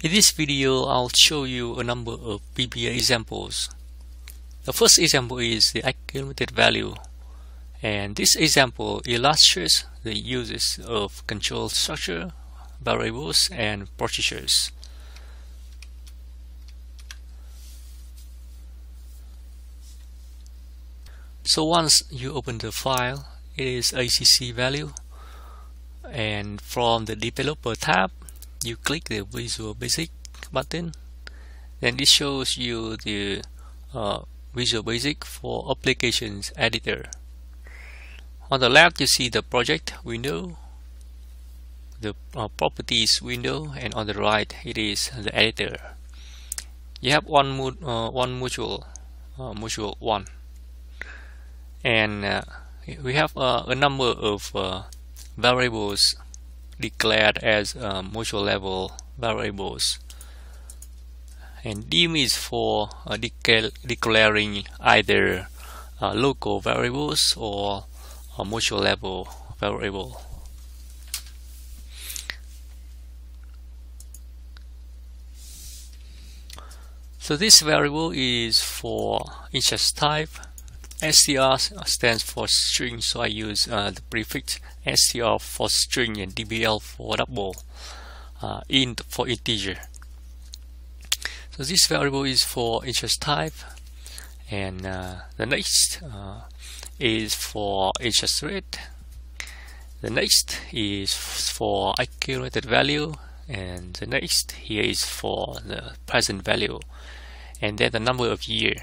In this video, I'll show you a number of VBA examples. The first example is the accumulated value, and this example illustrates the uses of control structure, variables, and procedures. So once you open the file, it is ACC value, and from the developer tab, you click the Visual Basic button. Then it shows you the Visual Basic for Applications Editor. On the left, you see the project window, the properties window, and on the right, it is the editor. You have one module 1, and we have a number of variables declared as module level variables, and dim is for declaring either local variables or module level variable. So this variable is for instance type. str stands for string, so I use the prefix str for string and dbl for double, int for integer. So this variable is for instance type, and the next is for instance rate. The next is for accumulated value, and the next here is for the present value, and then the number of year.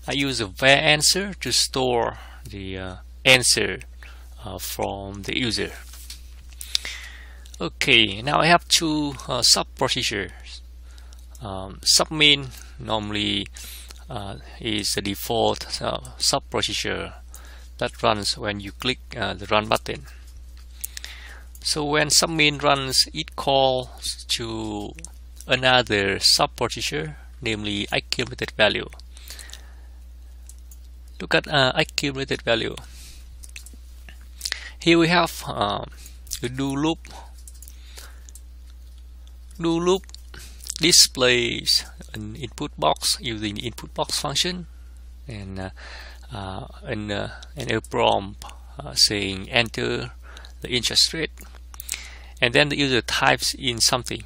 I use a var answer to store the answer from the user. Okay, now I have two sub procedures. Submin normally is the default sub procedure that runs when you click the run button. So when submin runs, it calls to another sub procedure, namely accumulated value. Look at accumulated value. Here we have a do loop. Do loop displays an input box using the input box function, and a prompt saying enter the interest rate, and then the user types in something.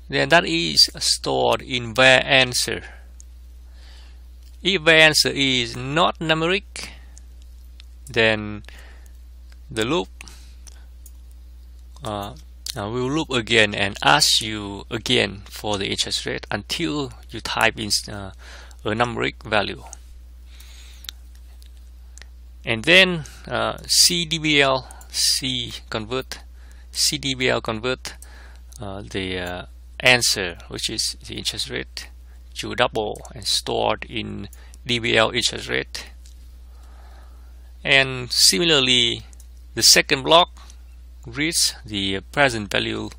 Then that is stored in var answer. If var answer is not numeric, then the loop will loop again and ask you again for the interest rate until you type in a numeric value. And then cdbl convert the answer, which is the interest rate, to double and stored in dbl interest rate. And similarly, the second block reads the present value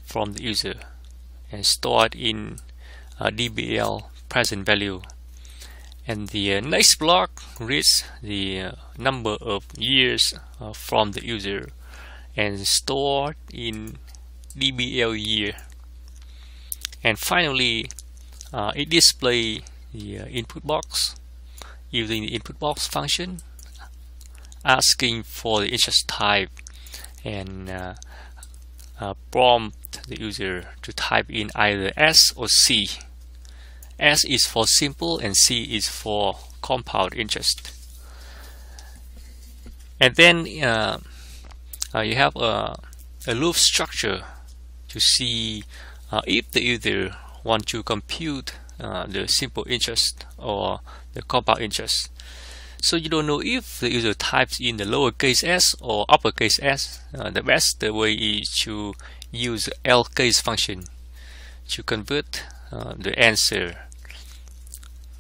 from the user and stored in dbl present value. And the next block reads the number of years from the user and stored in dbl year. And finally, it displays the input box using the input box function, asking for the interest type, and prompt the user to type in either S or C. S is for simple and C is for compound interest. And then you have a loop structure to see if the user want to compute the simple interest or the compound interest. So you don't know if the user types in the lowercase s or uppercase s. The best way is to use lcase function to convert the answer,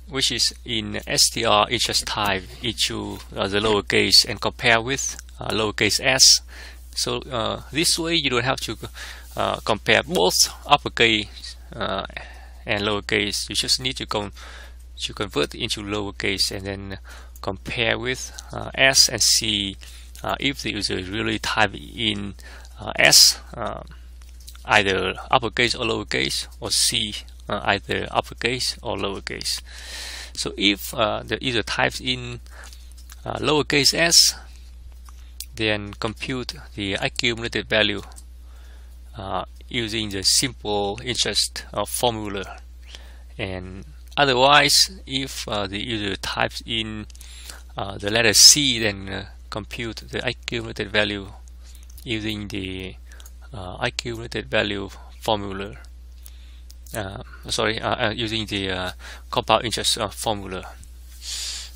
which is in str interest type, into the lowercase and compare with lowercase s. So this way you don't have to compare both uppercase and lowercase. You just need to convert into lowercase and then compare with S and C if the user really type in S, either uppercase or lowercase, or C, either uppercase or lowercase. So if the user types in lowercase s, then compute the accumulated value using the simple interest formula. And otherwise, if the user types in the letter C, then compute the accumulated value using the accumulated value formula. Using the compound interest formula.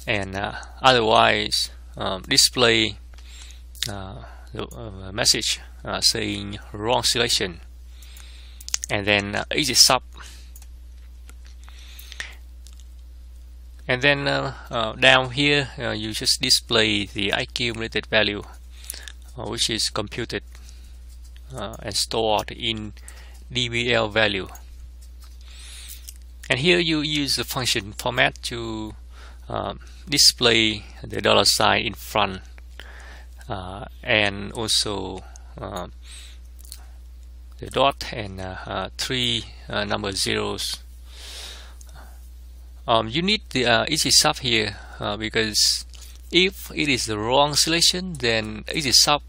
And otherwise, display the message saying wrong selection, and then exit sub. And then down here, you just display the accumulated value, which is computed and stored in DBL value. And here you use the function format to display the $ in front, and also the dot and 3 number zeros. You need the exit sub here because if it is the wrong selection, then exit sub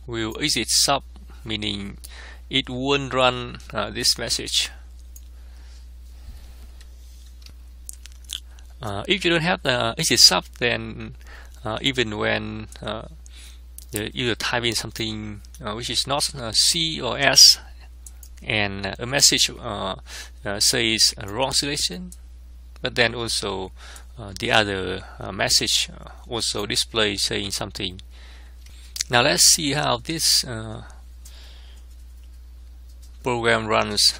will exit sub, meaning it won't run this message. If you don't have the exit sub, then even when the user type in something which is not C or S, and a message says wrong selection, but then also the other message also displays saying something. Now let's see how this program runs.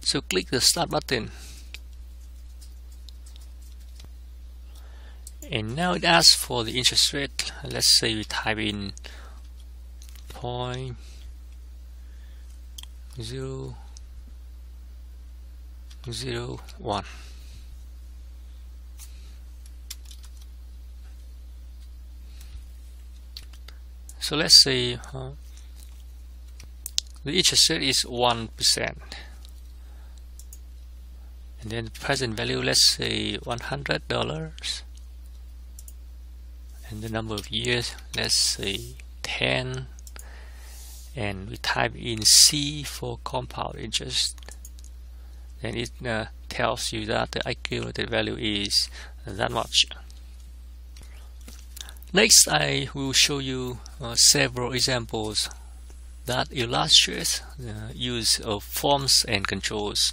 So click the start button, and now it asks for the interest rate. Let's say we type in 0.001. So let's say the interest rate is 1%, and then the present value, let's say $100, and the number of years, let's say 10, and we type in C for compound interest. Then it tells you that the accumulated value is that much. Next, I will show you several examples that illustrate the use of forms and controls.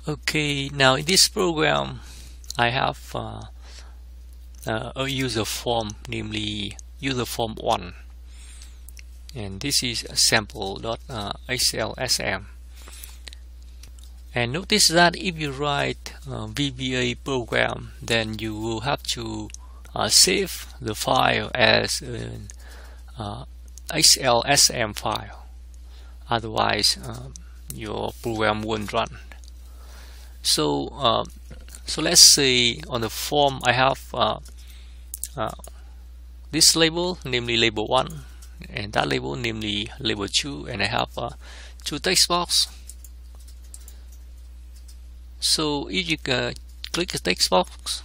Okay, now in this program, I have a user form, namely user form 1, and this is sample.xlsm. And notice that if you write a VBA program, then you will have to save the file as an XLSM file. Otherwise, your program won't run. So, let's say on the form I have this label, namely label 1, and that label, namely label 2, and I have 2 text box. So if you click the text box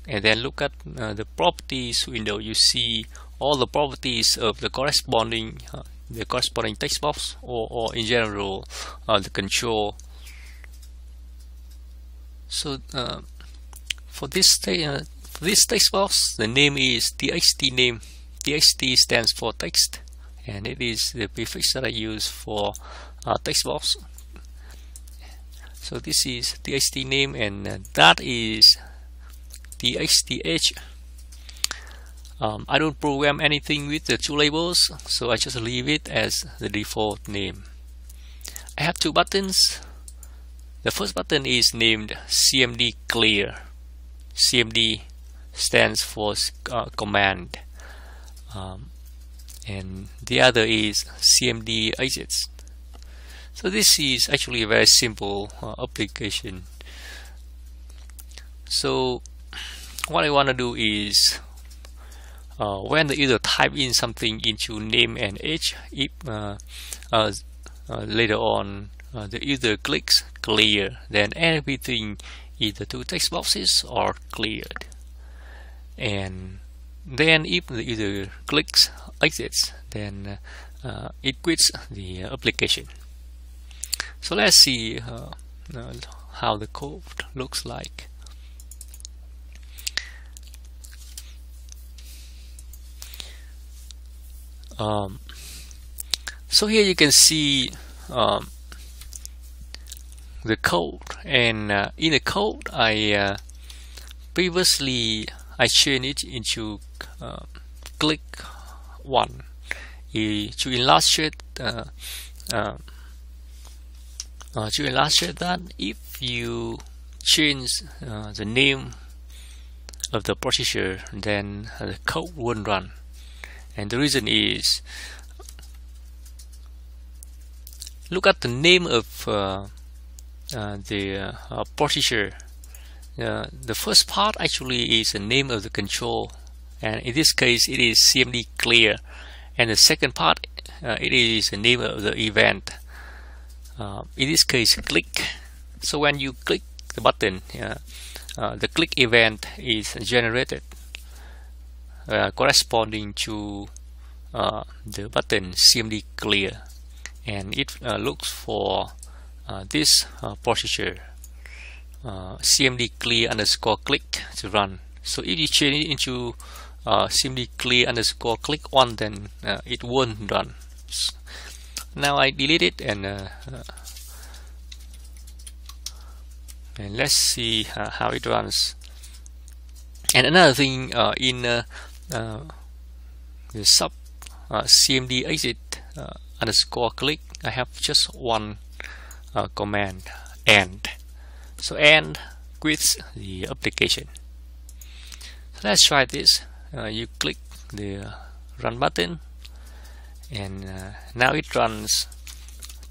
and then look at the properties window, you see all the properties of the corresponding text box, or in general the control. So for this text box, the name is txt name. Txt stands for text, and it is the prefix that I use for text box. So this is txt name, and that is txth. I don't program anything with the 2 labels, so I just leave it as the default name. I have 2 buttons. The first button is named CMD clear. CMD stands for command, and the other is CMD exits. So this is actually a very simple application. So what I want to do is when the user type in something into name and age, if later on the user clicks clear, then everything, either two text boxes, are cleared. And then if the user clicks exits, then it quits the application. So let's see how the code looks like. So here you can see the code, and in the code I previously changed it into click 1 to illustrate that if you change the name of the procedure, then the code won't run. And the reason is, look at the name of the procedure. The first part actually is the name of the control, and in this case it is CMD clear, and the second part it is the name of the event, in this case click. So when you click the button, the click event is generated corresponding to the button CMD clear, and it looks for this procedure CMD clear underscore click to run. So if you change it into CMD clear underscore click 1, then it won't run. Now I delete it, and let's see how it runs. And another thing, in the sub CMD exit underscore click, I have just one command, end. So end quits the application. So let's try this. You click the run button, and now it runs.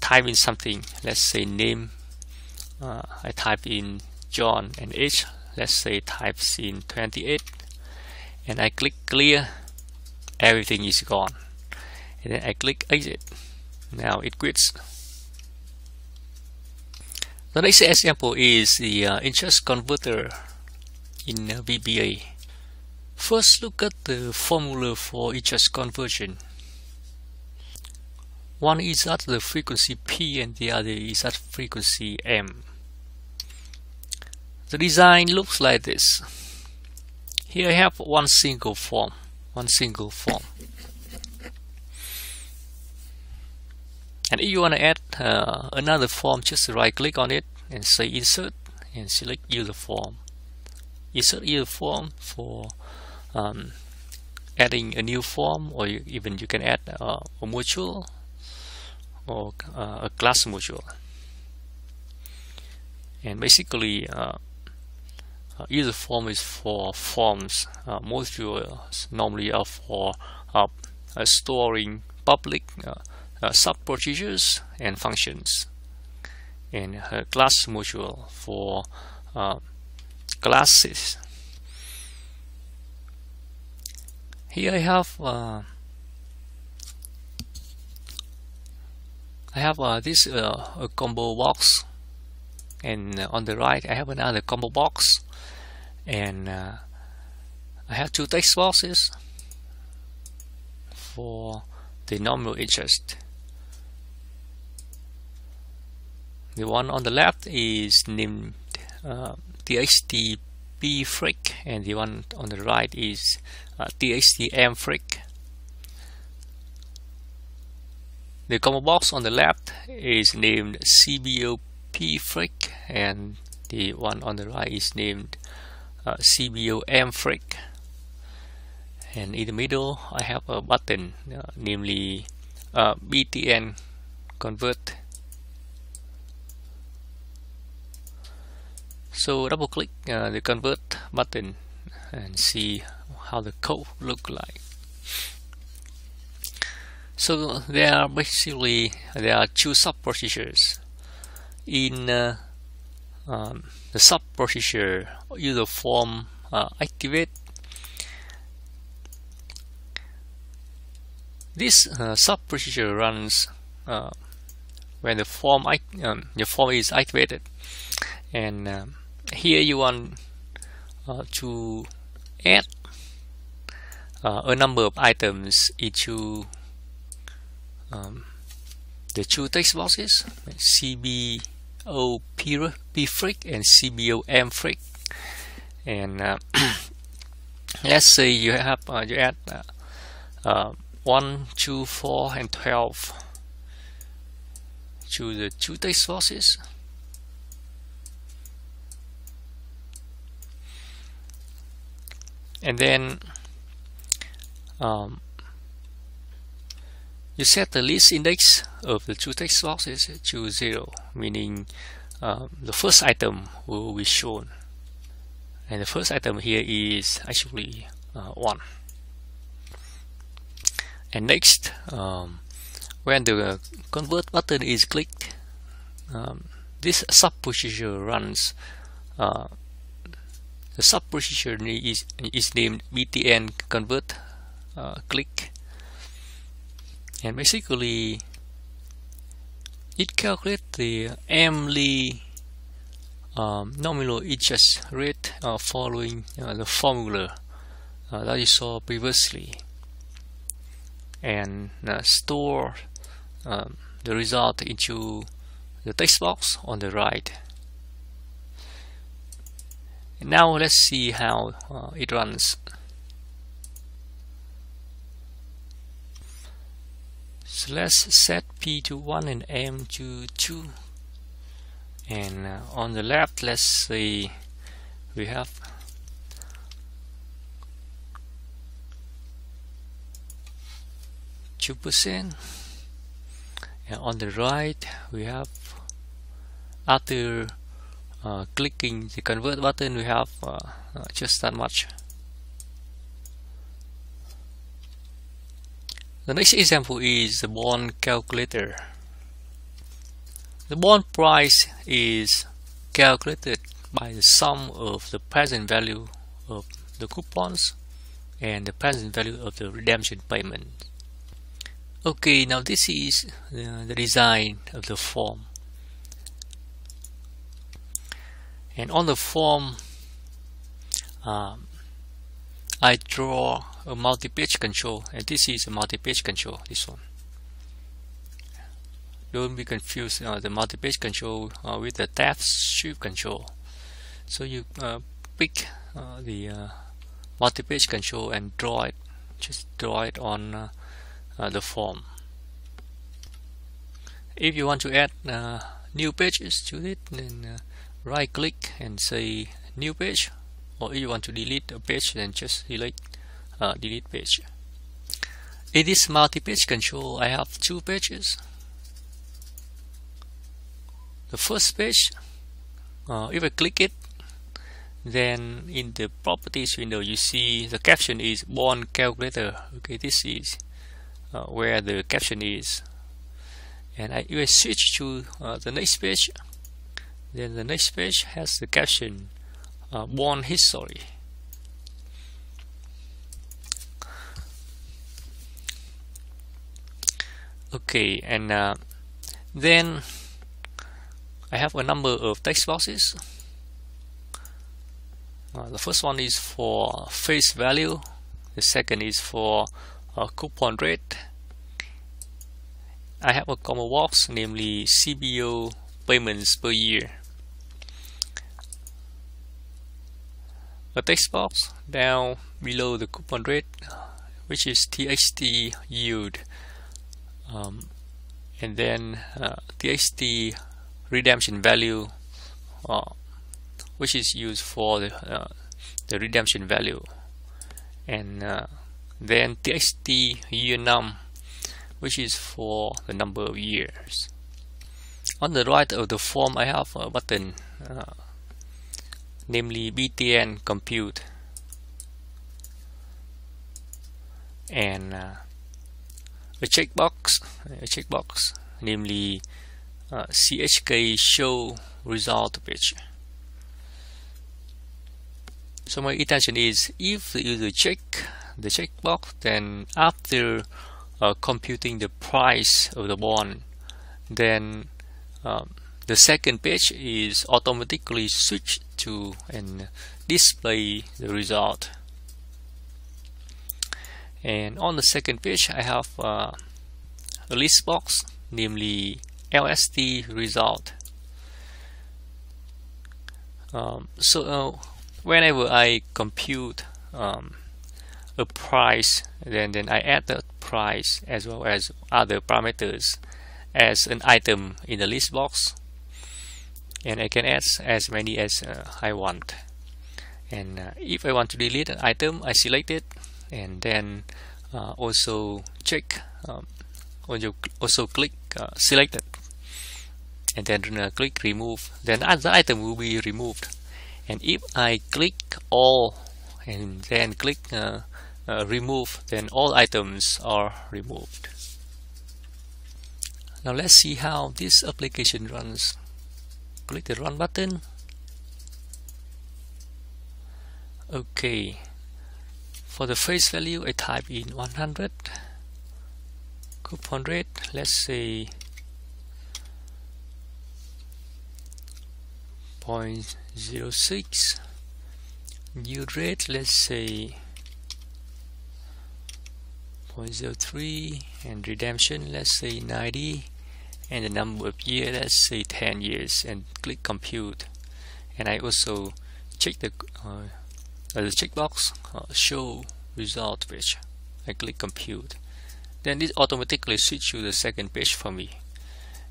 Type in something, let's say name. I type in John, and age, let's say types in 28, and I click clear. Everything is gone, and then I click exit. Now it quits. The next example is the interest converter in VBA. First, look at the formula for interest conversion. One is at the frequency P, and the other is at frequency M. The design looks like this. Here I have one single form. And if you want to add another form, just right click on it and say insert, and select user form. Insert user form for adding a new form, or even you can add a module or a class module. And basically user form is for forms. Modules normally are for storing public sub-procedures and functions, and a class module for classes. Here I have this a combo box, and on the right I have another combo box, and I have two text boxes for the nominal interest. The one on the left is named TXT P fric, and the one on the right is TXT M fric. The combo box on the left is named CBO P fric, and the one on the right is named CBO M fric. And in the middle I have a button, namely BTN convert. So double click the convert button and see how the code look like. So there are two sub procedures. In the sub procedure user form activate, This sub procedure runs when the form your form is activated, and here you want to add a number of items into the two text boxes, CBO prefix and CBO prefix, and let's say you have you add 1, 2, 4, and 12 to the two text boxes. And then you set the list index of the two text boxes to 0, meaning the first item will be shown, and the first item here is actually 1. And next, when the convert button is clicked, this sub procedure runs. The sub procedure is named btn convert click, and basically it calculates the mly nominal interest rate following the formula that you saw previously, and store the result into the text box on the right. Now let's see how it runs. So let's set P to 1 and M to 2, and on the left, let's say we have %, and on the right we have, after clicking the convert button, we have just that much. The next example is the bond calculator. The bond price is calculated by the sum of the present value of the coupons and the present value of the redemption payment. Okay, now this is the design of the form. And on the form, I draw a multi-page control, and this is a multi-page control, this one. Don't be confused the multi-page control with the tab shift control. So you pick the multi-page control and draw it, just draw it on the form. If you want to add new pages to it, then right click and say new page, or if you want to delete a page, then just delete page. In this multi-page control, I have two pages. The first page, if I click it, then in the properties window you see the caption is bond calculator. Okay, this is where the caption is, and if I switch to the next page, then the next page has the caption bond history. Okay, and then I have a number of text boxes. The first one is for face value, the second is for coupon rate. I have a combo box, namely CBO payments per year. A text box down below the coupon rate, which is TXT yield, and then TXT redemption value, which is used for the redemption value, and then TXT year num, which is for the number of years. On the right of the form, I have a button, namely btn compute, and a checkbox, namely chk show result page. So my intention is, if the user check the checkbox, then after computing the price of the bond, then the second page is automatically switched to and display the result. And on the second page I have a list box, namely LST result. Whenever I compute a price, then I add the price as well as other parameters as an item in the list box, and I can add as many as I want. And if I want to delete an item, I select it, and then also check, also click select it, and then click remove. Then the item will be removed. And if I click all and then click remove, then all items are removed. Now let's see how this application runs. Click the run button. Okay, for the face value I type in 100, coupon rate, let's say 0.06, yield rate, let's say 0.03, and redemption, let's say 90, and the number of years, let's say 10 years, and click compute. And I also check the checkbox show result page. I click compute. Then this automatically switch to the second page for me.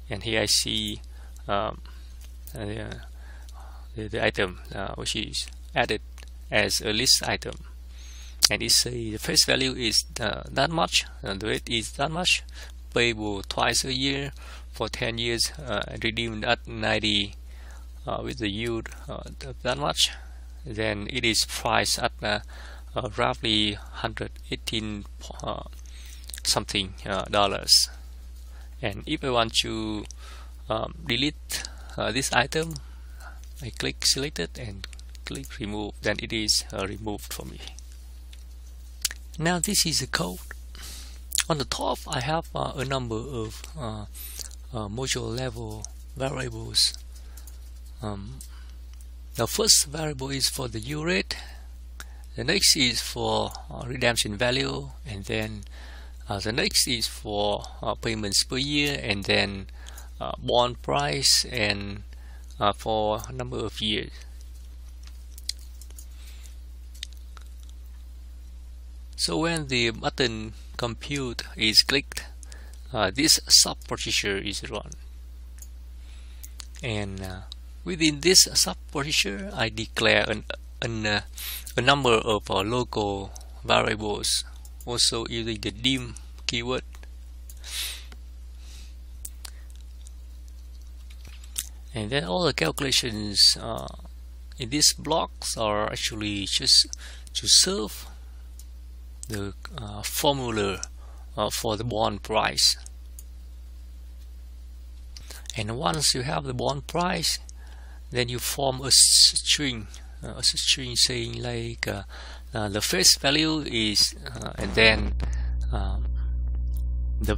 And here I see the item which is added as a list item, and it say the face value is that much, and the rate is that much, payable twice a year for 10 years, redeemed at 90 with the yield that much. Then it is priced at roughly 118 something dollars. And if I want to delete this item, I click select it and click remove, then it is removed for me. Now this is the code. On the top I have a number of module level variables. The first variable is for the yield rate, the next is for redemption value, and then the next is for payments per year, and then bond price, and for a number of years. So when the button compute is clicked, this sub procedure is run, and within this sub procedure I declare a number of local variables, also using the dim keyword. And then all the calculations in these blocks are actually just to serve the formula for the bond price. And once you have the bond price, then you form a string saying like the face value is and then the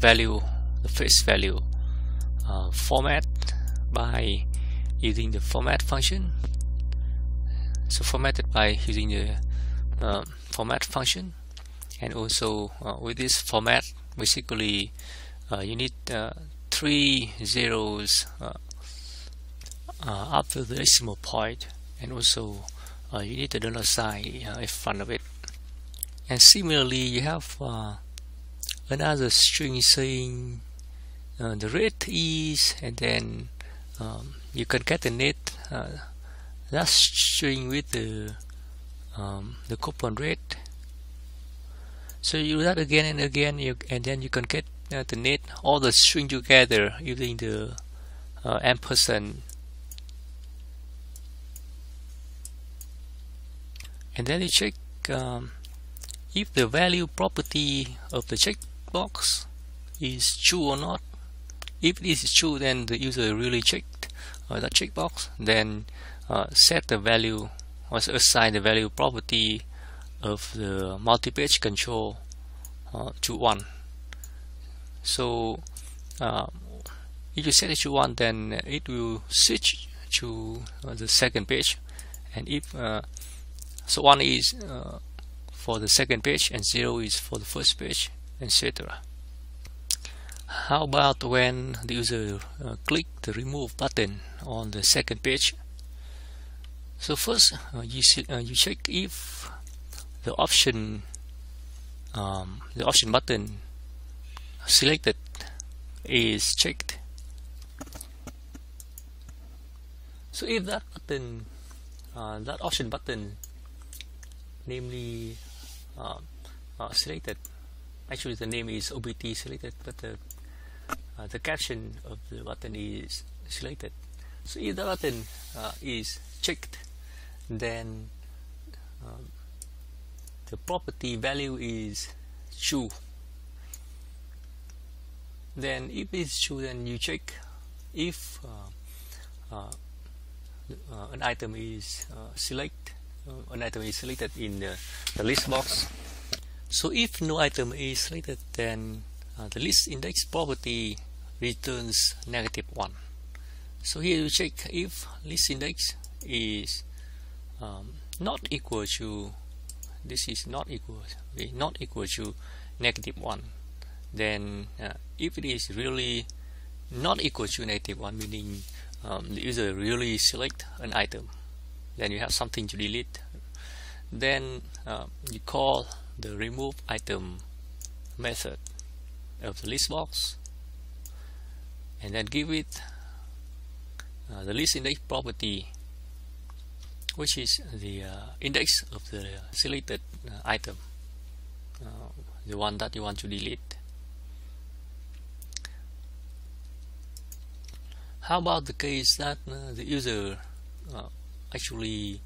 face value format by using the format function. So formatted by using the format function, and also with this format, basically you need 3 zeros after the decimal point, and also you need a dollar sign in front of it. And similarly, you have another string saying the rate is, and then you concatenate that string with the coupon rate. So you do that again and again, and then you concatenate all the string together using the ampersand. And then you check if the value property of the checkbox is true or not. If it is true, then the user really checked the checkbox. Then set the value, or assign the value property of the multi-page control to 1. So if you set it to 1, then it will switch to the second page, and if so 1 is for the second page and 0 is for the first page, etc. How about when the user click the remove button on the second page? So first you check if the option button selected is checked. So if that button, that option button, namely selected, actually the name is OBT selected, but the caption of the button is selected. So if the button is checked, then the property value is true. Then if it's true, then you check if an item is selected in the list box. So if no item is selected, then the list index property returns -1. So here you check if list index is not equal to, this is not equal to -1. Then if it is really not equal to -1, meaning the user really select an item, then you have something to delete. Then you call the remove item method of the list box, and then give it the list index property, which is the index of the selected item, the one that you want to delete. How about the case that the user actually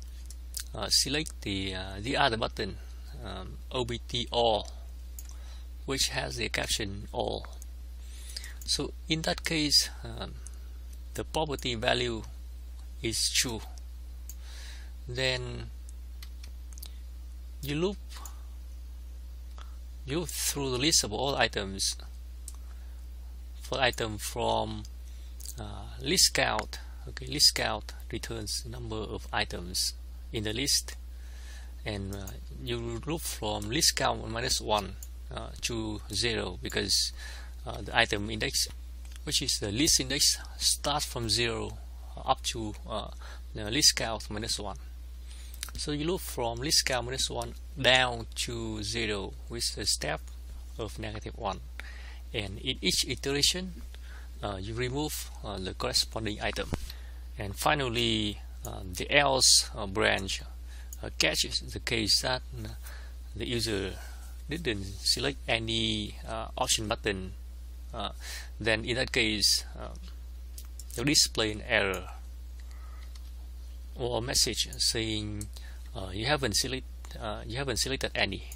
select the other button, OBT all, which has the caption all? So in that case, the property value is true. Then you loop through the list of all items for item from list count. Okay, list count returns the number of items in the list, and you loop from list count -1 to 0, because the item index, which is the list index, starts from 0 up to the list count -1. So you loop from list count -1 down to 0 with the step of -1, and in each iteration you remove the corresponding item. And finally, the else branch catches the case that the user didn't select any option button. Then in that case, you'll display an error or a message saying you haven't selected any.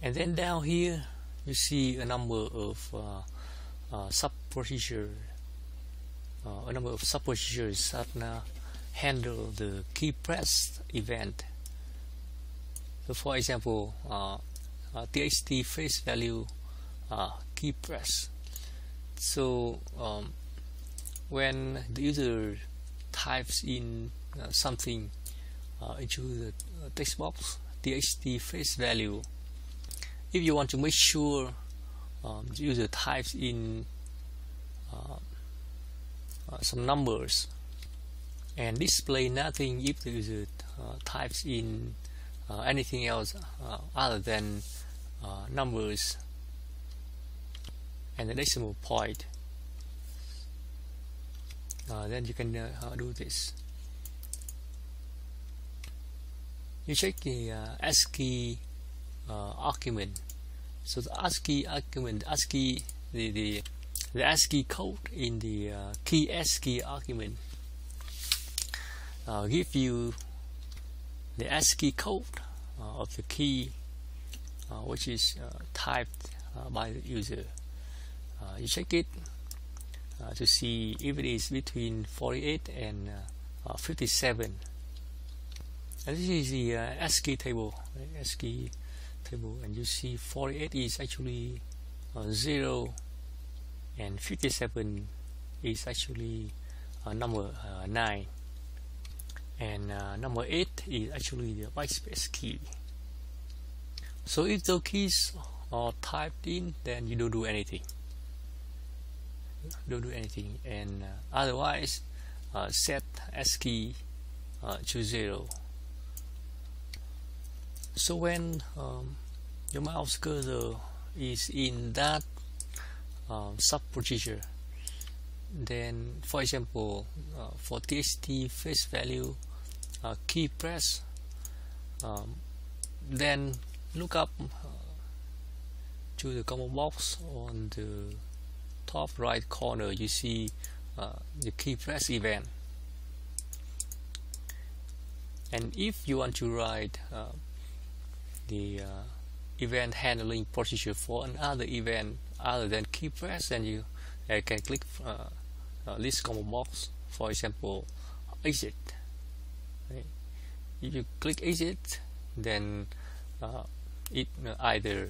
And then down here you see a number of sub-procedures that handle the key press event. So for example, txt face value key press. So when the user types in something into the text box, txt face value, if you want to make sure the user types in some numbers and display nothing if the user types in anything else other than numbers and the decimal point, then you can do this. You check the ASCII argument. So the ASCII argument, the ASCII code in the key ASCII argument give you the ASCII code of the key which is typed by the user. You check it to see if it is between 48 and 57. And this is the ASCII table, and you see 48 is actually 0 and 57 is actually number 9, and number 8 is actually the backspace key. So if those keys are typed in, then you don't do anything. And otherwise set S key to 0. So when your mouse cursor is in that sub procedure, then for example for TXT face value key press, then look up to the combo box on the top right corner. You see the key press event, and if you want to write the event handling procedure for another event other than key press, then you can click this combo box, for example exit. Right? If you click exit, then it either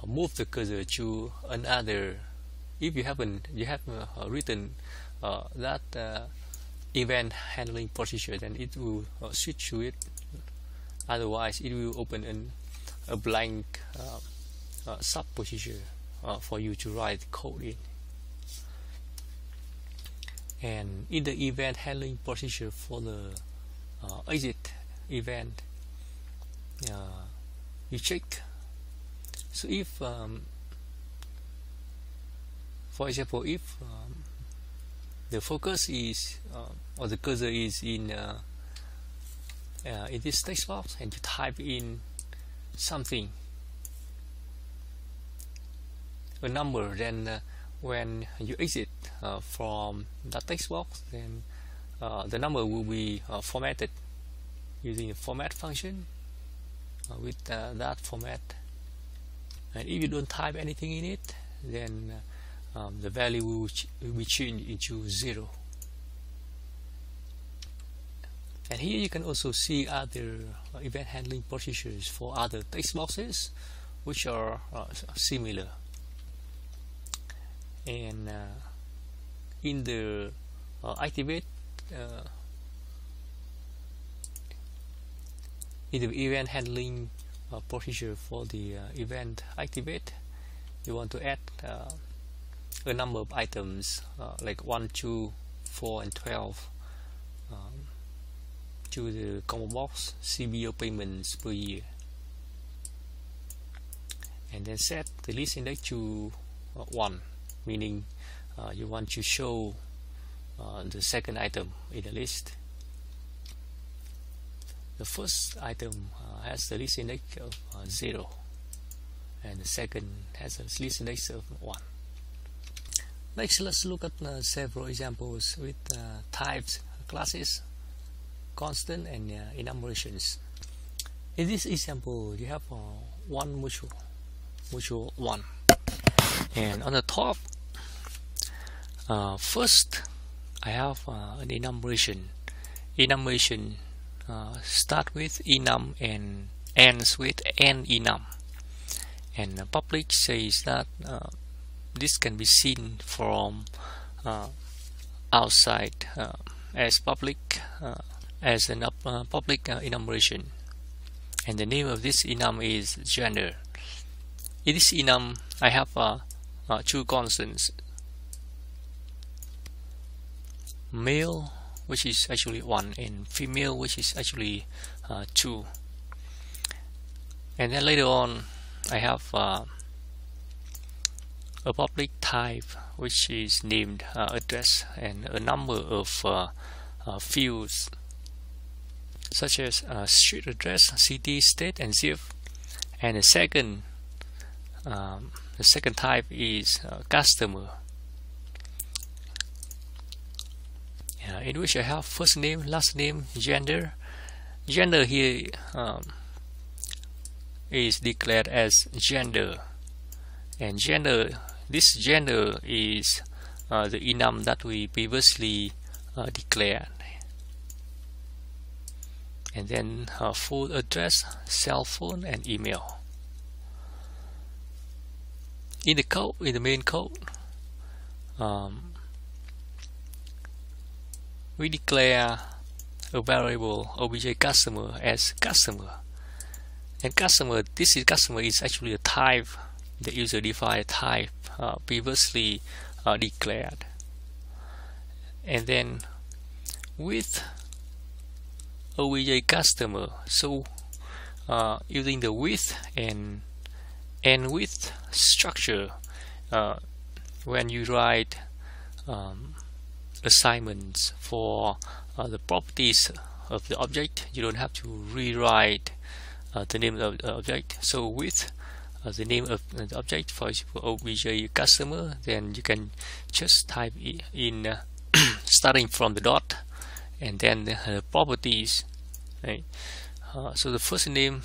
move the cursor to another. If you have written that event handling procedure, then it will switch to it. Otherwise it will open a blank sub procedure for you to write code in. And in the event handling procedure for the exit event, you check. So if for example, if the focus is or the cursor is in this text box, and you type in something, a number, then when you exit from that text box, then the number will be formatted using the format function with that format. And if you don't type anything in it, then the value will be changed into 0. And here you can also see other event handling procedures for other text boxes which are similar. And in the activate in the event handling procedure for the event activate, you want to add a number of items like 1, 2, 4, and 12 to the combo box CBO payments per year, and then set the list index to 1, meaning you want to show the second item in the list. The first item has the list index of 0, and the second has a list index of 1. Next, let's look at several examples with types, classes, constant, and enumerations. In this example, you have one mutual 1, and on the top, first I have an enumeration. Enumeration start with enum and ends with n enum, and public says that this can be seen from outside as public as an public enumeration, and the name of this enum is gender. In this enum I have two constants, male, which is actually 1, and female, which is actually 2. And then later on I have a public type which is named address, and a number of fields such as street address, city, state, and zip. And the second type is customer, in which I have first name, last name, gender. Gender here is declared as gender, and this gender is the enum that we previously declared. And then full address, cell phone, and email. in the code, in the main code, we declare a variable obj customer as customer, and customer, this is customer is actually a type, the user defined type previously declared. And then with obj customer, so using the with and with structure, when you write assignments for the properties of the object, you don't have to rewrite the name of the object. So with the name of the object, for example obj customer, then you can just type in starting from the dot and then the properties, right? So the first name,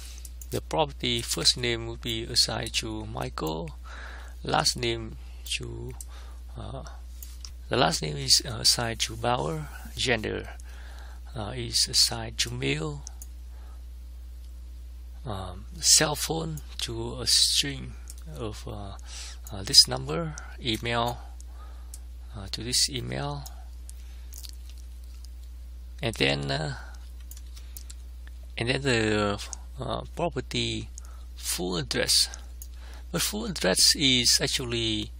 the property first name would be assigned to Michael, last name to the last name is assigned to Bauer, gender is assigned to male, cell phone to a string of this number, email to this email, and then the property full address. But full address is actually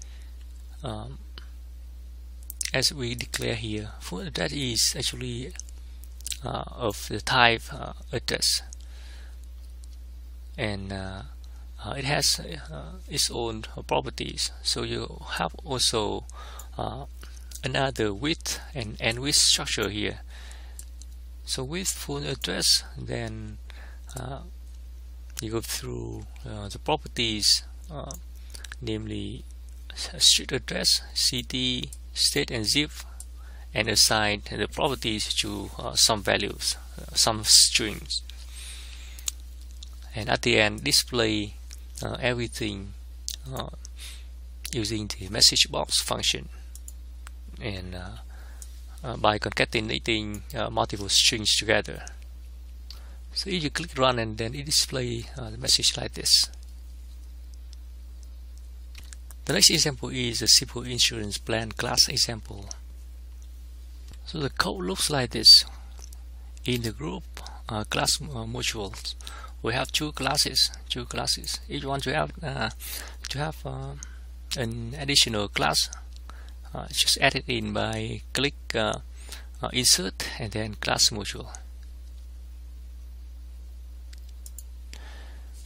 as we declare here, full address is actually of the type address, and it has its own properties. So you have also another with and with structure here. So with full address, then you go through the properties, namely street address, city, state, and zip, and assign the properties to some values, some strings, and at the end display everything using the message box function, and by concatenating multiple strings together. So if you click run, and then it displays the message like this. The next example is a simple insurance plan class example. So the code looks like this. In the group class modules, we have two classes. Each one to have an additional class. Just add it in by click insert and then class module.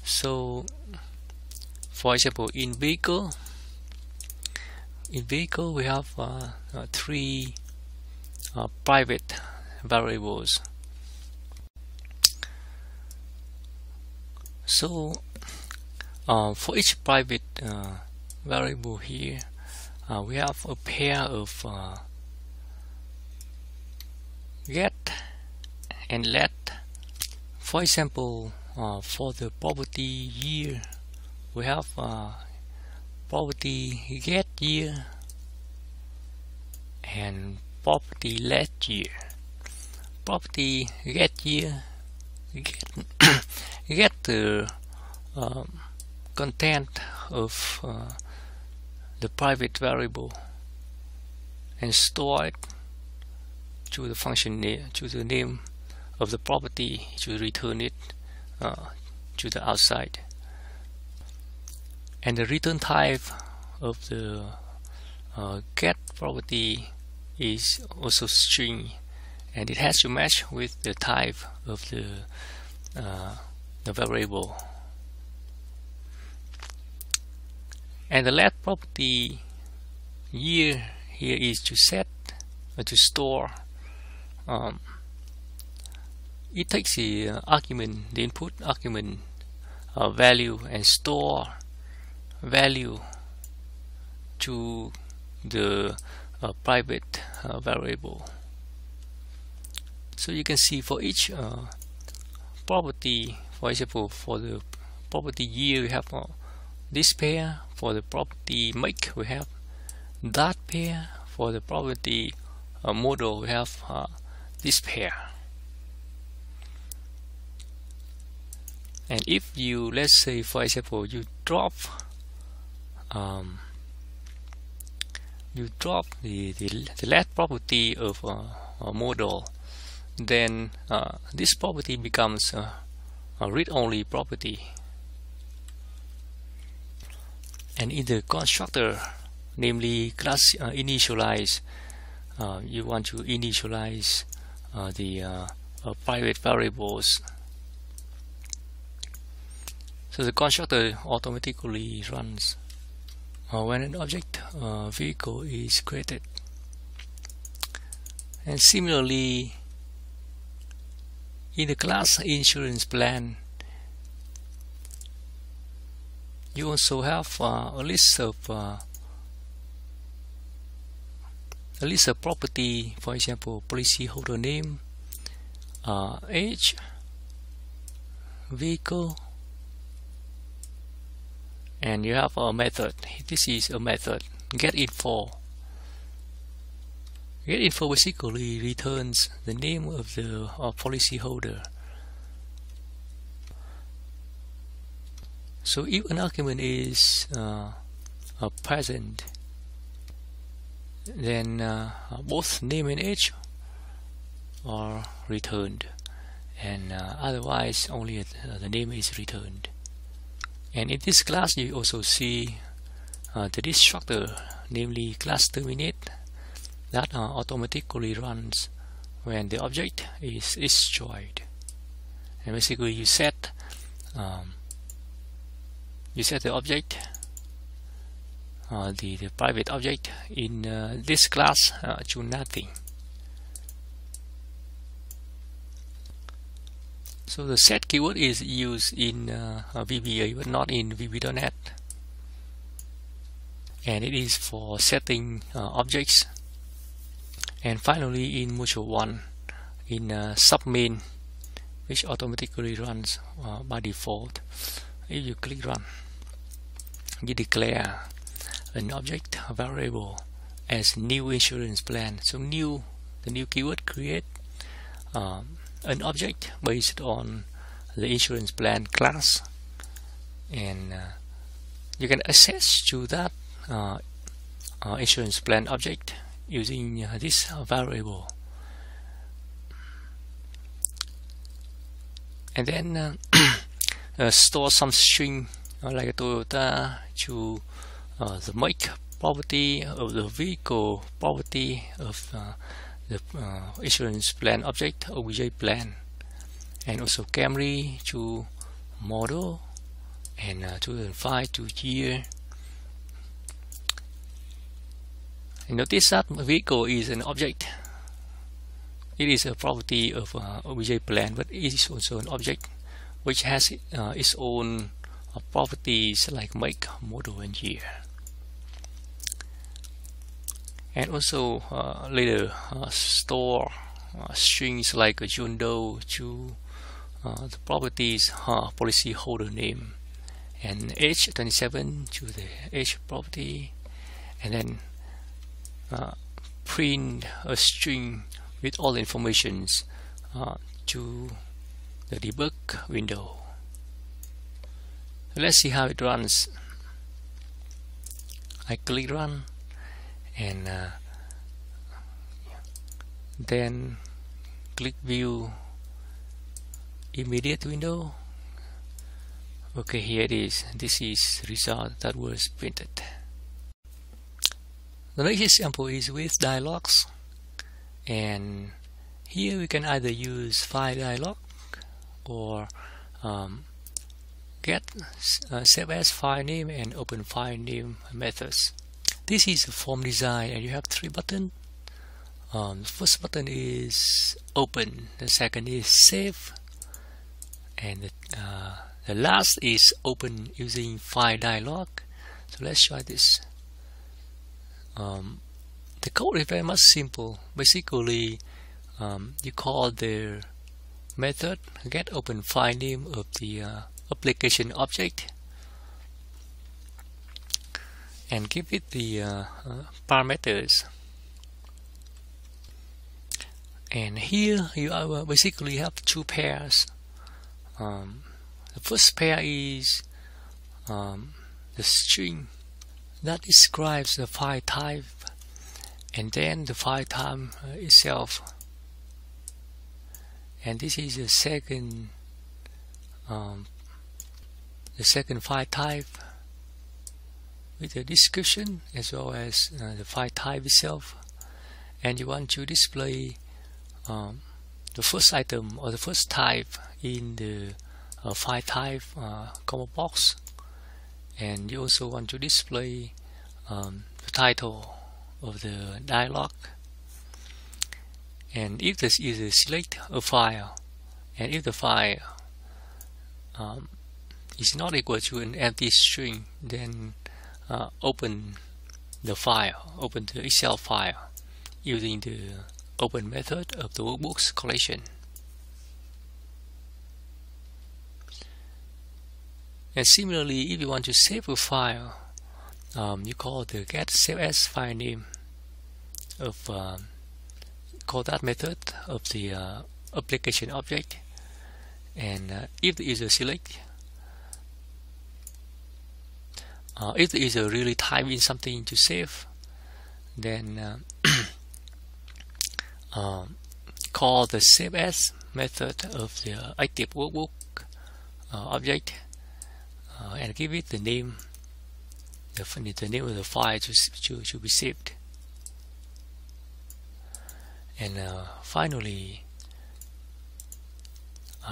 So for example, in vehicle we have three private variables. So for each private variable here, we have a pair of get and let. For example, for the property year, we have property get year and property let year. Property get year get the content of the private variable and store it to the function name, to the name of the property, to return it to the outside. And the return type of the get property is also string, and it has to match with the type of the variable. And the let property year here is to set or to store. It takes the argument, the input argument value, and store value to the private variable. So you can see for each property, for example, for the property year we have this pair. For the property make we have that pair. For the property model we have this pair. And if you, let's say for example, you drop you drop the last property of a model, then this property becomes a read-only property. And in the constructor, namely class initialize, you want to initialize the private variables. So the constructor automatically runs when an object vehicle is created. And similarly, in the class insurance plan, you also have a list of property, for example, policyholder name, age, vehicle, and you have a method. This is a method, getInfo. GetInfo basically returns the name of the policyholder. So if an argument is present, then both name and age are returned, and otherwise only the name is returned. And in this class you also see the destructor, namely class terminate, that automatically runs when the object is destroyed. And basically you set the object, the private object in this class to nothing. So the set keyword is used in VBA but not in VB.NET, and it is for setting objects. And finally in module 1, in submain, which automatically runs by default, if you click run, you declare an object, a variable, as new insurance plan. So the new keyword create an object based on the insurance plan class, and you can access to that insurance plan object using this variable. And then store some string like a Toyota to the make property of the vehicle property of the insurance plan object OBJ plan, and also Camry to model, and 2005 to year. And notice that vehicle is an object. It is a property of OBJ plan, but it is also an object which has its own properties like make, model, and year. And also later store strings like John Doe to the properties policyholder name, and age 27 to the age property, and then print a string with all the informations to the debug window. Let's see how it runs. I click run, and then click view immediate window. Okay, here it is. This is the result that was printed. The next example is with dialogues, and here we can either use file dialog or get save as file name and open file name methods. This is a form design, and you have 3 buttons. The first button is open, the second is save, and the last is open using file dialog. So let's try this. The code is very much simple. Basically, you call the method get open file name of the application object, and give it the parameters. And here you basically have 2 pairs. The first pair is the string that describes the file type and then the file type itself. And this is the second file type with the description as well as the file type itself. And you want to display the first item or the first type in the file type combo box, and you also want to display the title of the dialog. And if this is a select a file, and if the file is not equal to an empty string, then open the file, open the Excel file using the open method of the workbooks collection. And similarly, if you want to save a file, you call the get save as file name of call that method of the application object. And if the user select, if the user really type in something to save, then call the save as method of the active workbook object and give it the name, the name of the file to be saved. And finally,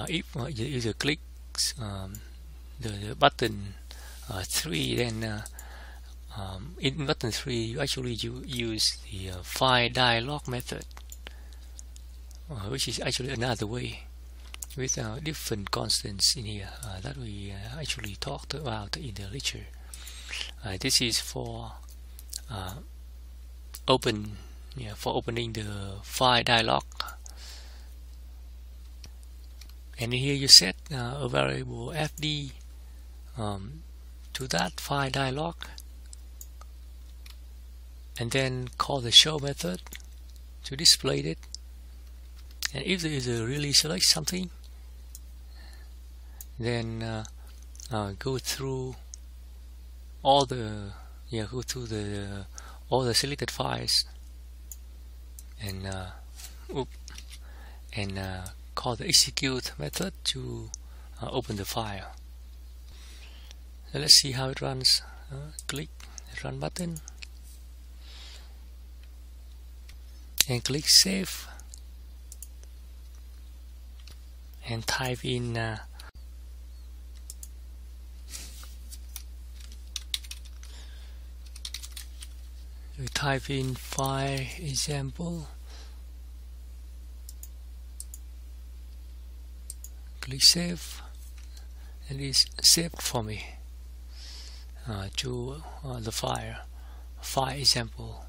if the user clicks the button 3, then in button 3 you actually use the file dialog method, which is actually another way with different constants in here that we actually talked about in the lecture. This is for opening the file dialog, and here you set a variable fd to that file dialog, and then call the show method to display it. And if the user really selects something, then go through all the all the selected files and call the execute method to open the file. So let's see how it runs. Click the run button and click save and type in we type in file example, click save, and it's saved for me to the file example.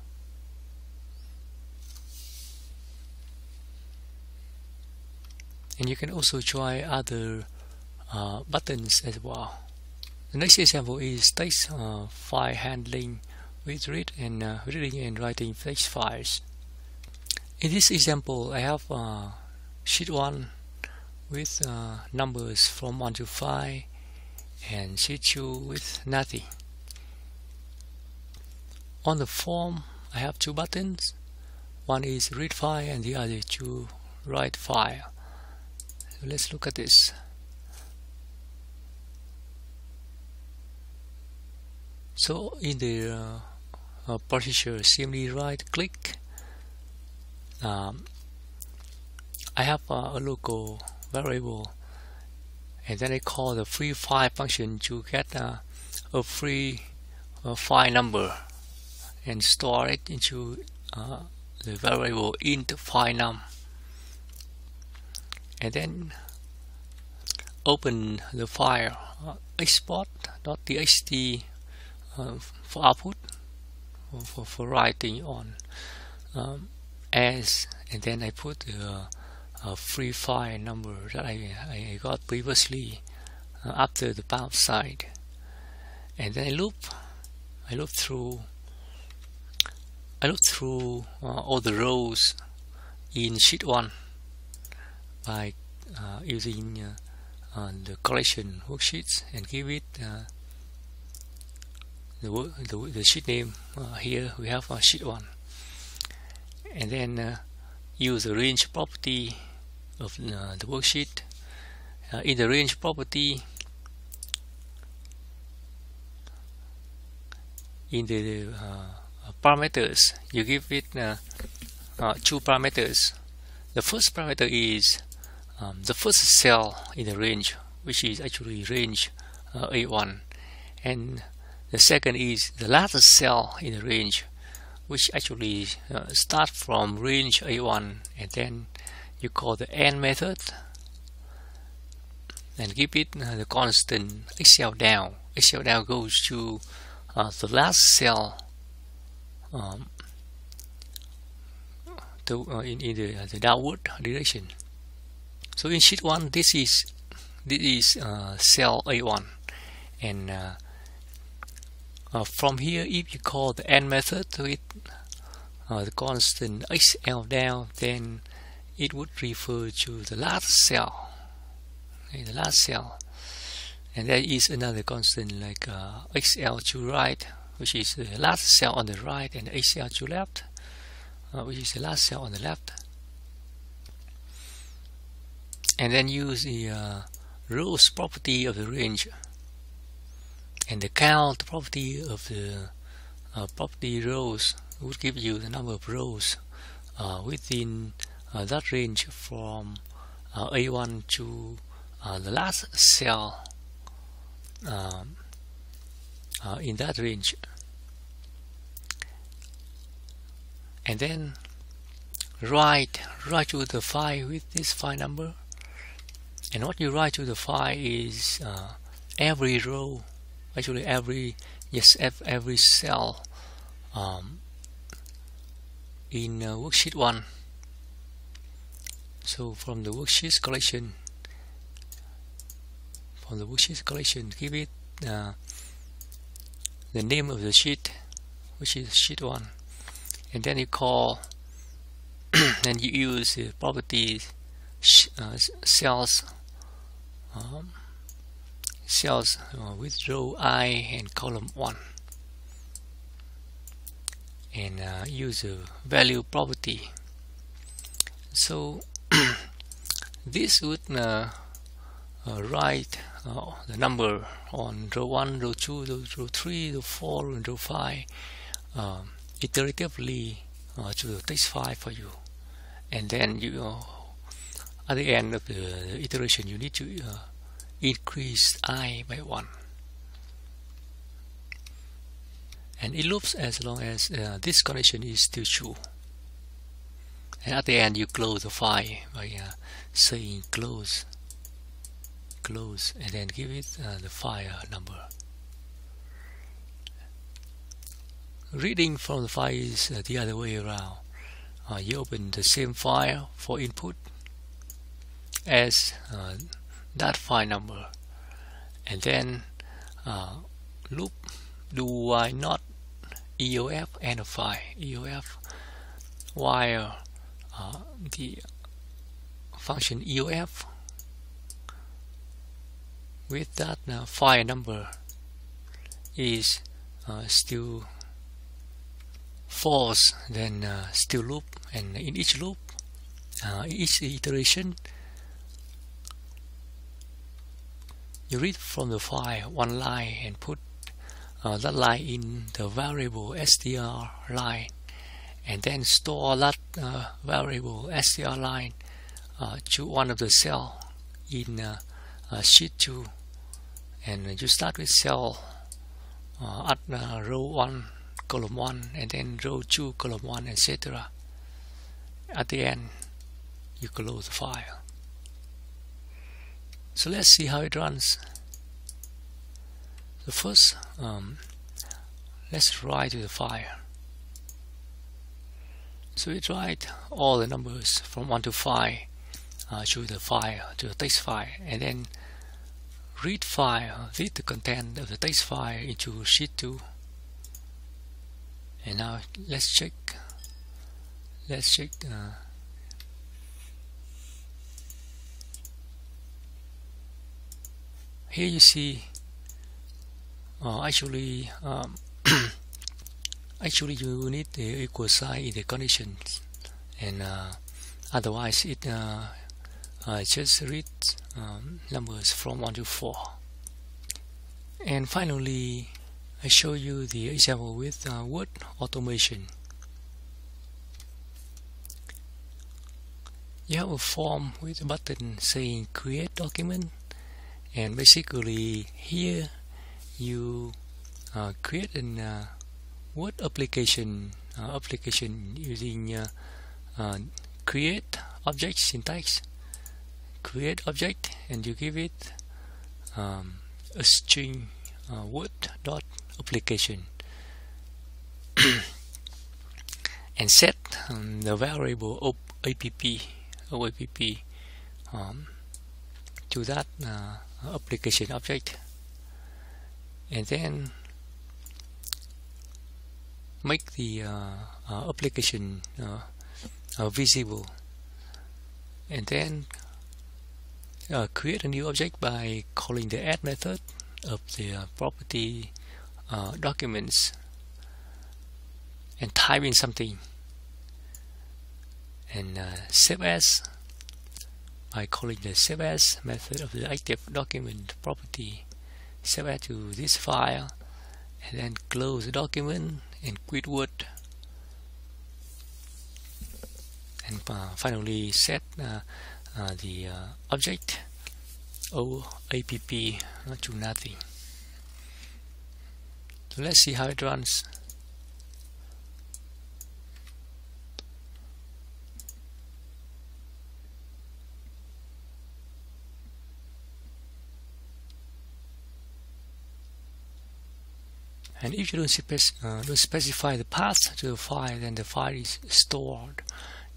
And you can also try other buttons as well. The next example is text file handling with reading and writing text files. In this example, I have sheet 1 with numbers from 1 to 5 and sheet 2 with nothing. On the form, I have two buttons. One is read file and the other to write file. So let's look at this. So in the procedure, simply right click. I have a local variable, and then I call the free file function to get a free file number and store it into the variable int file num, and then open the file export.txt for output for writing on as, and then I put a free file number that I got previously after the pound sign, and then I loop through all the rows in sheet 1 by using the collection worksheets and give it the sheet name. Here we have sheet 1, and then use the range property of the worksheet. In the range property, in the parameters, you give it 2 parameters. The first parameter is the first cell in the range, which is actually range A1, and the second is the last cell in the range, which actually start from range A1, and then you call the AND method and give it the constant XL down. XL down goes to the last cell in the downward direction. So in sheet 1, this is cell A1, and from here, if you call the AND method to it, the constant XL down, then it would refer to the last cell. Okay, the last cell, and there is another constant like XL to right, which is the last cell on the right, and XL to left, which is the last cell on the left. And then use the rows property of the range and the count property of the property rows would give you the number of rows within that range from A1 to the last cell in that range. And then write to the file with this file number, and what you write to the file is every row, actually every cell in worksheet 1. So from the worksheet collection, give it the name of the sheet, which is sheet 1, and then you call and you use the properties cells with row I and column 1, and use a value property. So this would write the number on row 1, row 2, row 3, row 4, and row 5 iteratively to the text file for you, and then you at the end of the iteration you need to increase I by 1, and it loops as long as this condition is still true, and at the end you close the file by saying close, and then give it the file number. Reading from the file is the other way around. You open the same file for input as that file number, and then loop do while not EOF and a file EOF, while the function EOF with that file number is still false, then still loop, and in each loop, each iteration, you read from the file one line and put that line in the variable str line, and then store that variable str line to one of the cell in sheet 2, and you start with cell at row 1 column 1, and then row 2 column 1, etc. At the end you close the file. So let's see how it runs. So first let's write to the file. So it write all the numbers from 1 to 5 to the file, to the text file, and then read the content of the text file into sheet 2. And now let's check here you see actually Actually, you need the equal sign in the conditions, and otherwise it just reads numbers from 1 to 4. And finally, I show you the example with word automation. You have a form with a button saying create document, and basically here you create a word application using create object syntax. Create object, and you give it a string word dot application and set the variable of app to that application object, and then make the application visible, and then create a new object by calling the add method of the property documents, and type in something, and save as by calling the save as method of the active document property. Save as to this file, and then close the document and quit Word, and finally set the object app to nothing. So let's see how it runs. And if you don't specify the path to the file, then the file is stored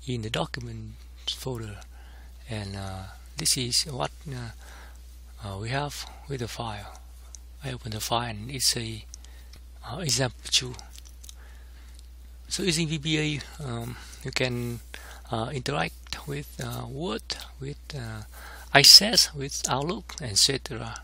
in the document folder, and this is what we have with the file. I open the file and it's a example 2. So using VBA, you can interact with Word, with Access, with Outlook, etc.